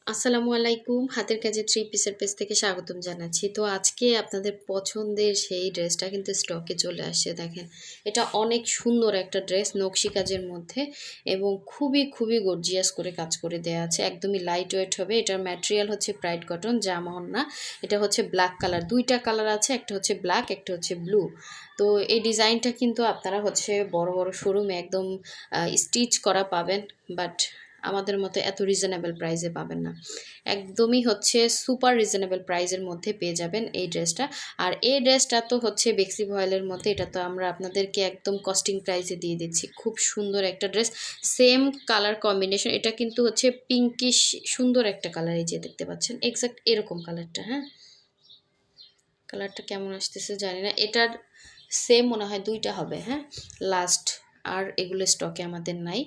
আসসালামু আলাইকুম। হাতের কাজে থ্রি পিসের পেজ থেকে স্বাগতম জানাচ্ছি। তো আজকে আপনাদের পছন্দের সেই ড্রেসটা কিন্তু স্টকে চলে আসছে দেখেন। এটা অনেক সুন্দর একটা ড্রেস নকশি কাজের মধ্যে এবং খুবই গর্জিয়াস করে কাজ করে দেয়া আছে। একদমই লাইট ওয়েট হবে। এটার ম্যাটেরিয়াল হচ্ছে প্রাইড কটন, জামা ওড়না। এটা হচ্ছে ব্ল্যাক কালার। ২ টা কালার আছে। একটা হচ্ছে ব্ল্যাক, একটা হচ্ছে ব্লু। তো এই ডিজাইনটা কিন্তু আপনারা হচ্ছে বড় শোরুমে একদম স্টিচ করা পাবেন। বাট আমাদের মতো এত রিজনেবল প্রাইসে পাবেন না। একদমই হচ্ছে সুপার রিজনেবল প্রাইসের মধ্যে পেয়ে যাবেন এই ড্রেসটা। আর এই ড্রেসটা তো হচ্ছে বেক্সি ভয়েলের মধ্যে, এটা তো আমরা আপনাদেরকে একদম কস্টিং প্রাইসে দিয়ে দিচ্ছি। খুব সুন্দর একটা ড্রেস, সেম কালার কম্বিনেশন। এটা কিন্তু হচ্ছে পিঙ্কিশ সুন্দর একটা কালার, এই যে দেখতে পাচ্ছেন এক্স্যাক্ট এরকম কালারটা। হ্যাঁ, কালারটা কেমন আসতেছে জানি না। এটার সেম মনে হয় ২টা হবে। হ্যাঁ, লাস্ট আর এগুলো স্টকে আমাদের নাই।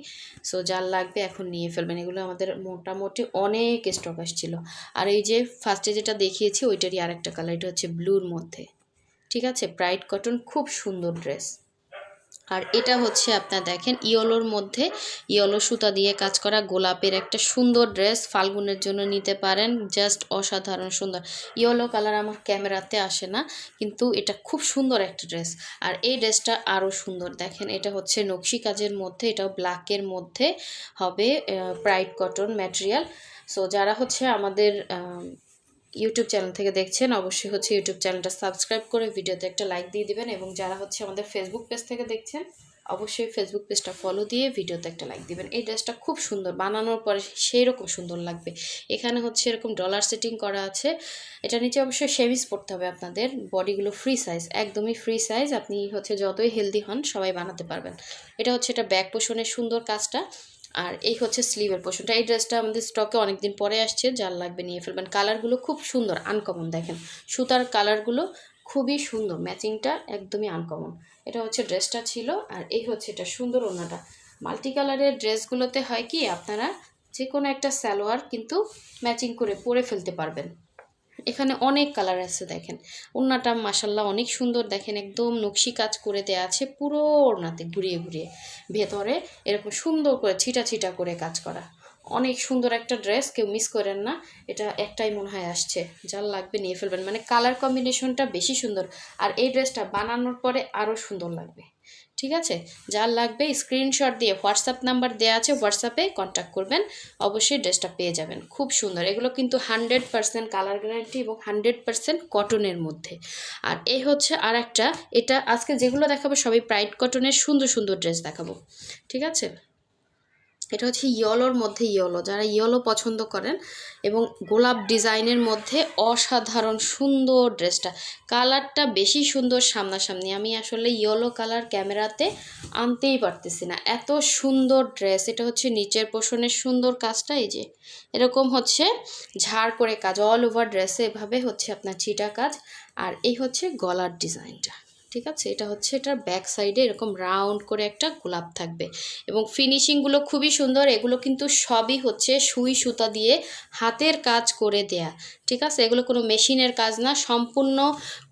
সো যার লাগবে এখন নিয়ে ফেলবেন। এগুলো আমাদের মোটামুটি অনেক স্টক আসছিল। আর এই যে ফার্স্টে যেটা দেখিয়েছি ওইটারই আরেকটা কালার, এটা হচ্ছে ব্লুর মধ্যে। ঠিক আছে, ব্রাইট কটন, খুব সুন্দর ড্রেস। আর এটা হচ্ছে আপনার দেখেন ইয়েলোর মধ্যে ইয়েলো সুতা দিয়ে কাজ করা গোলাপের একটা সুন্দর ড্রেস, ফাল্গুনের জন্য নিতে পারেন। জাস্ট অসাধারণ সুন্দর। ইয়েলো কালার আমার ক্যামেরাতে আসে না, কিন্তু এটা খুব সুন্দর একটা ড্রেস। আর এই ড্রেসটা আরও সুন্দর দেখেন। এটা হচ্ছে নকশি কাজের মধ্যে, এটাও ব্ল্যাকের মধ্যে হবে, প্রাইড কটন ম্যাটেরিয়াল। সো যারা হচ্ছে আমাদের ইউটিউব চ্যানেল থেকে দেখছেন অবশ্যই হচ্ছে ইউটিউব চ্যানেলটা সাবস্ক্রাইব করে ভিডিওতে একটা লাইক দিয়ে দিবেন। এবং যারা হচ্ছে আমাদের ফেসবুক পেজ থেকে দেখছেন অবশ্যই ফেসবুক পেজটা ফলো দিয়ে ভিডিওতে একটা লাইক দিবেন। এই ড্রেসটা খুব সুন্দর, বানানোর পরে সেই রকম সুন্দর লাগবে। এখানে হচ্ছে এরকম ডলার সেটিং করা আছে। এটা নিচে অবশ্যই শেমিজ পরতে হবে আপনাদের। বডিগুলো ফ্রি সাইজ, একদমই ফ্রি সাইজ। আপনি হচ্ছে যতই হেলদি হন সবাই বানাতে পারবেন। এটা হচ্ছে এটা ব্যাক পোষণের সুন্দর কাজটা। আর এই হচ্ছে স্লিভের পোর্শনটা। এই ড্রেসটা আমাদের স্টকে অনেকদিন পরে আসছে, যার লাগবে নিয়ে ফেলবেন। কালারগুলো খুব সুন্দর, আনকমন দেখেন। সুতার কালারগুলো খুবই সুন্দর, ম্যাচিংটা একদমই আনকমন। এটা হচ্ছে ড্রেসটা ছিল। আর এই হচ্ছে এটা সুন্দর ওড়নাটা। মাল্টি কালারের ড্রেসগুলোতে হয় কি আপনারা যে কোনো একটা সালোয়ার কিন্তু ম্যাচিং করে পরে ফেলতে পারবেন। এখানে অনেক কালার আছে দেখেন। ওড়নাটা মাশাল্লাহ অনেক সুন্দর দেখেন, একদম নকশি কাজ করে দেয়া আছে পুরো ওড়নাতে, ঘুরিয়ে ভেতরে এরকম সুন্দর করে ছিটা করে কাজ করা। অনেক সুন্দর একটা ড্রেস, কেউ মিস করেন না। এটা একটাই মনে হয় আসছে, যার লাগবে নিয়ে ফেলবেন। মানে কালার কম্বিনেশনটা বেশি সুন্দর। আর এই ড্রেসটা বানানোর পরে আরও সুন্দর লাগবে। ঠিক আছে, যার লাগবে স্ক্রিনশট দিয়ে হোয়াটসঅ্যাপ নাম্বার দেওয়া আছে, হোয়াটসঅ্যাপে কন্ট্যাক্ট করবেন। অবশ্যই ড্রেসটা পেয়ে যাবেন। খুব সুন্দর। এগুলো কিন্তু 100% কালার গ্যারান্টি এবং 100% কটনের মধ্যে। আর এই হচ্ছে আর একটা, এটা আজকে যেগুলো দেখাবো সবই প্রাইড কটনের সুন্দর ড্রেস দেখাবো। ঠিক আছে, এটা হচ্ছে ইয়েলোর মধ্যে ইয়েলো, যারা ইয়েলো পছন্দ করেন এবং গোলাপ ডিজাইনের মধ্যে অসাধারণ সুন্দর ড্রেসটা। কালারটা বেশি সুন্দর সামনাসামনি, আমি আসলে ইয়েলো কালার ক্যামেরাতে আনতেই পারতেছি না, এত সুন্দর ড্রেস। এটা হচ্ছে নিচের পোর্শনের সুন্দর কাজটা, এই যে এরকম হচ্ছে ঝাড় করে কাজ অল ওভার ড্রেসে, এভাবে হচ্ছে আপনার ছিটা কাজ। আর এই হচ্ছে গলার ডিজাইনটা। ঠিক আছে, এটা হচ্ছে এটার ব্যাক সাইডে এরকম রাউন্ড করে একটা গোলাপ থাকবে এবং ফিনিশিংগুলো খুবই সুন্দর। এগুলো কিন্তু সবই হচ্ছে সুই সুতা দিয়ে হাতের কাজ করে দেয়া। ঠিক আছে, এগুলো কোনো মেশিনের কাজ না, সম্পূর্ণ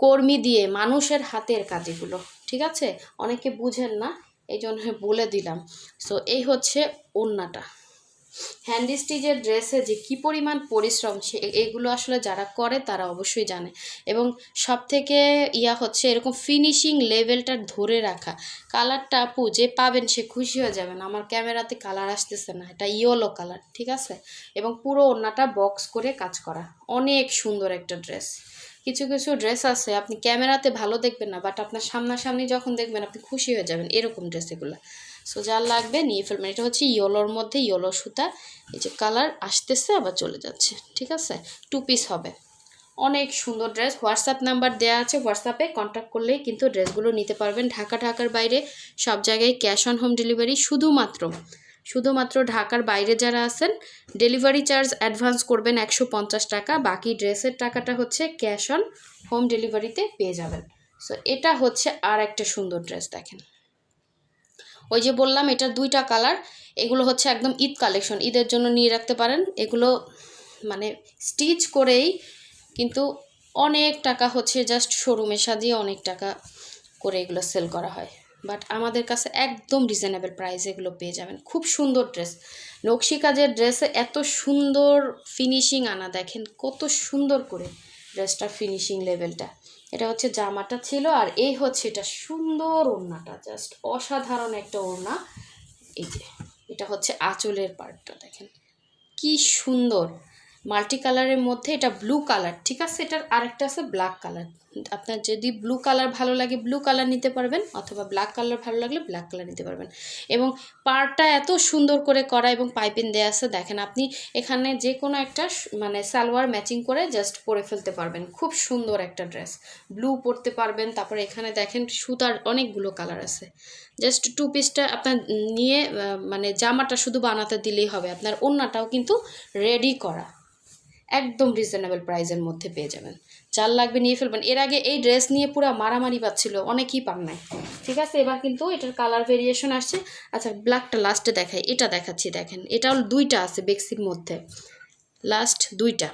কর্মী দিয়ে মানুষের হাতের কাজ এগুলো। ঠিক আছে, অনেকে বুঝেন না, এই জন্য বলে দিলাম। সো এই হচ্ছে ওড়নাটা। হ্যান্ড স্টিচের ড্রেসে যে কী পরিমাণ পরিশ্রম, সে এগুলো আসলে যারা করে তারা অবশ্যই জানে। এবং সব থেকে হচ্ছে এরকম ফিনিশিং লেভেলটা ধরে রাখা। কালারটা আপু যে পাবেন সে খুশি হয়ে যাবেন। আমার ক্যামেরাতে কালার আসতেছে না, এটা ইয়েলো কালার। ঠিক আছে, এবং পুরো ওড়নাটা বক্স করে কাজ করা। অনেক সুন্দর একটা ড্রেস। কিছু ড্রেস আছে আপনি ক্যামেরাতে ভালো দেখবেন না, বাট আপনার সামনাসামনি যখন দেখবেন আপনি খুশি হয়ে যাবেন, এরকম ড্রেস এগুলো। সো যার লাগবে নিয়ে ফেলবেন। এটা হচ্ছে ইয়েলোর মধ্যে ইয়েলো সুতা, এই যে কালার আসতেছে আবার চলে যাচ্ছে। ঠিক আছে, 2 পিস হবে। অনেক সুন্দর ড্রেস। হোয়াটসঅ্যাপ নাম্বার দেওয়া আছে, হোয়াটসঅ্যাপে কন্ট্যাক্ট করলেই কিন্তু ড্রেসগুলো নিতে পারবেন। ঢাকার বাইরে সব জায়গায় ক্যাশ অন হোম ডেলিভারি। শুধুমাত্র ঢাকার বাইরে যারা আছেন ডেলিভারি চার্জ অ্যাডভান্স করবেন 150 টাকা, বাকি ড্রেসের টাকাটা হচ্ছে ক্যাশ অন হোম ডেলিভারিতে পেয়ে যাবেন। সো এটা হচ্ছে আর একটা সুন্দর ড্রেস দেখেন। ওই যে বললাম এটার 2টা কালার। এগুলো হচ্ছে একদম ঈদ কালেকশন, ঈদের জন্য নিয়ে রাখতে পারেন। এগুলো মানে স্টিচ করেই কিন্তু অনেক টাকা হচ্ছে, জাস্ট শোরুমে সাজিয়ে অনেক টাকা করে এগুলো সেল করা হয়। বাট আমাদের কাছে একদম রিজনেবল প্রাইস এগুলো পেয়ে যাবেন। খুব সুন্দর ড্রেস, নকশি কাজের ড্রেসে এত সুন্দর ফিনিশিং আনা, দেখেন কত সুন্দর করে ড্রেসটার ফিনিশিং লেভেলটা। এটা হচ্ছে জামাটা ছিল, আর এই হচ্ছে এটা সুন্দর ওড়নাটা, জাস্ট অসাধারণ একটা ওড়না। এই যে এটা হচ্ছে আঁচলের পার্টটা, দেখেন কি সুন্দর মাল্টি কালারের মধ্যে। এটা ব্লু কালার, ঠিক আছে, এটার আরেকটা আছে ব্ল্যাক কালার। আপনার যদি ব্লু কালার ভালো লাগে ব্লু কালার নিতে পারবেন, অথবা ব্ল্যাক কালার ভালো লাগলে ব্ল্যাক কালার নিতে পারবেন। এবং পাড়টা এত সুন্দর করে করা এবং পাইপিং দেওয়া আছে, দেখেন আপনি এখানে যে কোনো একটা মানে সালোয়ার ম্যাচিং করে জাস্ট পরে ফেলতে পারবেন। খুব সুন্দর একটা ড্রেস, ব্লু পরতে পারবেন। তারপরে এখানে দেখেন সুতার অনেকগুলো কালার আছে। জাস্ট টু পিসটা আপনার নিয়ে মানে জামাটা শুধু বানাতে দিলেই হবে, আপনার ওড়নাটাও কিন্তু রেডি করা, একদম রিজনেবল প্রাইসের মধ্যে পেয়ে যাবেন। যার লাগবে নিয়ে ফেলবেন। এর আগে এই ড্রেস নিয়ে পুরো মারামারি পাচ্ছিল, অনেকেই পান নাই, ঠিক আছে। এবার কিন্তু এটার কালার ভেরিয়েশন আসছে। আচ্ছা ব্ল্যাকটা লাস্টে দেখাই, এটা দেখাচ্ছি, দেখেন এটাও দুইটা আছে বেক্সির মধ্যে, লাস্ট দুইটা।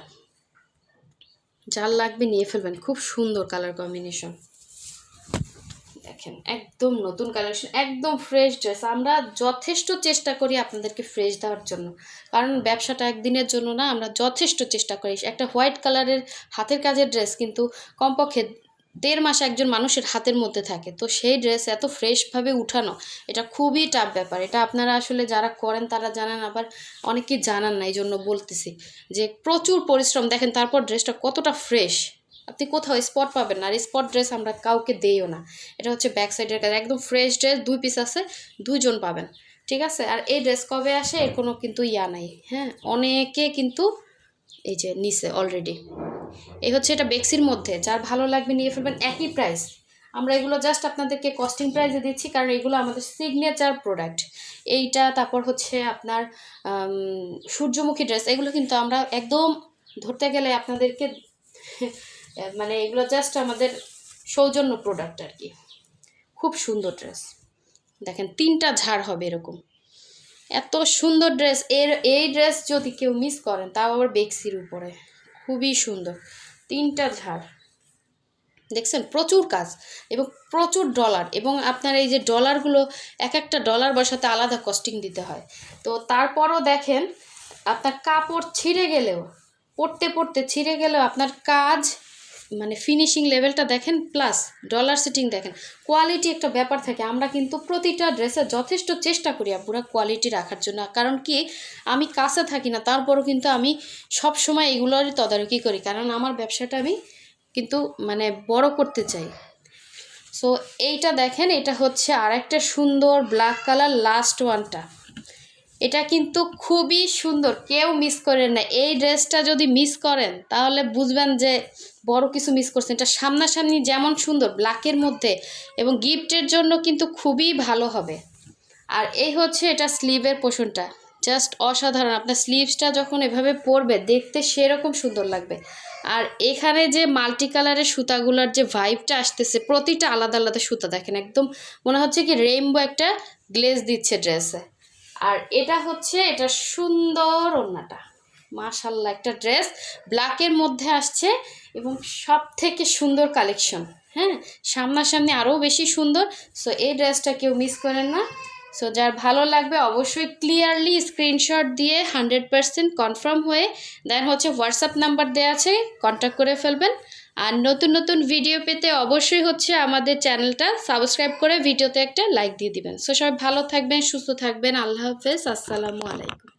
যার লাগবে নিয়ে ফেলবেন, খুব সুন্দর কালার কম্বিনেশন, দেখেন একদম নতুন কালেকশন, একদম ফ্রেশ ড্রেস। আমরা যথেষ্ট চেষ্টা করি আপনাদেরকে ফ্রেশ দেওয়ার জন্য, কারণ ব্যবসাটা একদিনের জন্য না, আমরা যথেষ্ট চেষ্টা করি। একটা হোয়াইট কালারের হাতের কাজের ড্রেস কিন্তু কমপক্ষে 1.5 মাস একজন মানুষের হাতের মধ্যে থাকে, তো সেই ড্রেস এত ফ্রেশভাবে উঠানো এটা খুবই টাফ ব্যাপার। এটা আপনারা আসলে যারা করেন তারা জানেন, আবার অনেকেই জানান না, এই জন্য বলতেছি যে প্রচুর পরিশ্রম। দেখেন তারপর ড্রেসটা কতটা ফ্রেশ, আপনি কোথাও স্পট পাবেন না, আর স্পট ড্রেস আমরা কাউকে দেইও না। এটা হচ্ছে ব্যাক সাইডের কাজ, একদম ফ্রেশ ড্রেস, 2 পিস আছে, 2 জন পাবেন, ঠিক আছে। আর এই ড্রেস কবে আসে এর কোনো কিন্তু ইয়া নাই, হ্যাঁ, অনেকে কিন্তু এই যে নিছে অলরেডি। এই হচ্ছে এটা বেক্সির মধ্যে, যার ভালো লাগবে নিয়ে ফেলবেন, একই প্রাইস। আমরা এগুলো জাস্ট আপনাদেরকে কস্টিং প্রাইসে দিচ্ছি, কারণ এগুলো আমাদের সিগনেচার প্রোডাক্ট। এইটা তারপর হচ্ছে আপনার সূর্যমুখী ড্রেস, এগুলো কিন্তু আমরা একদম ধরতে গেলে আপনাদেরকে মানে এগুলো জাস্ট আমাদের সৌজন্য প্রোডাক্ট আর কি। খুব সুন্দর ড্রেস, দেখেন 3টা ঝাড় হবে এরকম, এত সুন্দর ড্রেস। এই ড্রেস যদি কেউ মিস করেন তাও আবার বেক্সির উপরে, খুবই সুন্দর 3টা ঝাড়, দেখছেন প্রচুর কাজ এবং প্রচুর ডলার। এবং আপনার এই যে ডলারগুলো, এক একটা ডলার বসাতে আলাদা কস্টিং দিতে হয়। তো তারপরও দেখেন আপনার কাপড় ছিঁড়ে গেলেও, পড়তে পড়তে ছিঁড়ে গেলেও আপনার কাজ মানে ফিনিশিং লেভেলটা দেখেন, প্লাস ডলার সেটিং দেখেন, কোয়ালিটি একটা ব্যাপার থাকে। আমরা কিন্তু প্রতিটা ড্রেসে যথেষ্ট চেষ্টা করি পুরো কোয়ালিটি রাখার জন্য, কারণ কি আমি কাছে থাকি না, তারপরও কিন্তু আমি সব সময় এগুলোরই তদারকি করি, কারণ আমার ব্যবসাটা আমি কিন্তু মানে বড় করতে চাই। সো এইটা দেখেন, এটা হচ্ছে আর একটা সুন্দর ব্ল্যাক কালার, লাস্ট ওয়ানটা। এটা কিন্তু খুবই সুন্দর, কেউ মিস করেন না। এই ড্রেসটা যদি মিস করেন তাহলে বুঝবেন যে বড় কিছু মিস করছেন। এটা সামনাসামনি যেমন সুন্দর ব্ল্যাকের মধ্যে, এবং গিফটের জন্য কিন্তু খুবই ভালো হবে। আর এই হচ্ছে এটা স্লিভের পোর্শনটা, জাস্ট অসাধারণ। আপনার স্লিভসটা যখন এভাবে পরবে দেখতে সেরকম সুন্দর লাগবে। আর এখানে যে মাল্টি কালারের সুতাগুলোর যে ভাইবটা আসতেছে, প্রতিটা আলাদা আলাদা সুতা, দেখেন একদম মনে হচ্ছে কি রেইনবো একটা গ্লেজ দিচ্ছে ড্রেসে। আর এটা হচ্ছে এটা সুন্দর ওড়নাটা, মাশাআল্লাহ একটা ড্রেস ব্ল্যাকের মধ্যে আসছে, এবং সব থেকে সুন্দর কালেকশন, হ্যাঁ, সামনাসামনি আরও বেশি সুন্দর। সো এই ড্রেসটা কেউ মিস করেন না। সো যার ভালো লাগবে অবশ্যই ক্লিয়ারলি স্ক্রিনশট দিয়ে 100% কনফার্ম হয়ে দেন হচ্ছে হোয়াটসঅ্যাপ নাম্বার দেওয়া আছে, কন্ট্যাক্ট করে ফেলবেন। আর নতুন নতুন ভিডিও পেতে অবশ্যই হচ্ছে আমাদের চ্যানেলটা সাবস্ক্রাইব করে ভিডিওতে একটা লাইক দিয়ে দিবেন। সো সবাই ভালো থাকবেন, সুস্থ থাকবেন, আল্লাহ হাফেজ, আসসালামু আলাইকুম।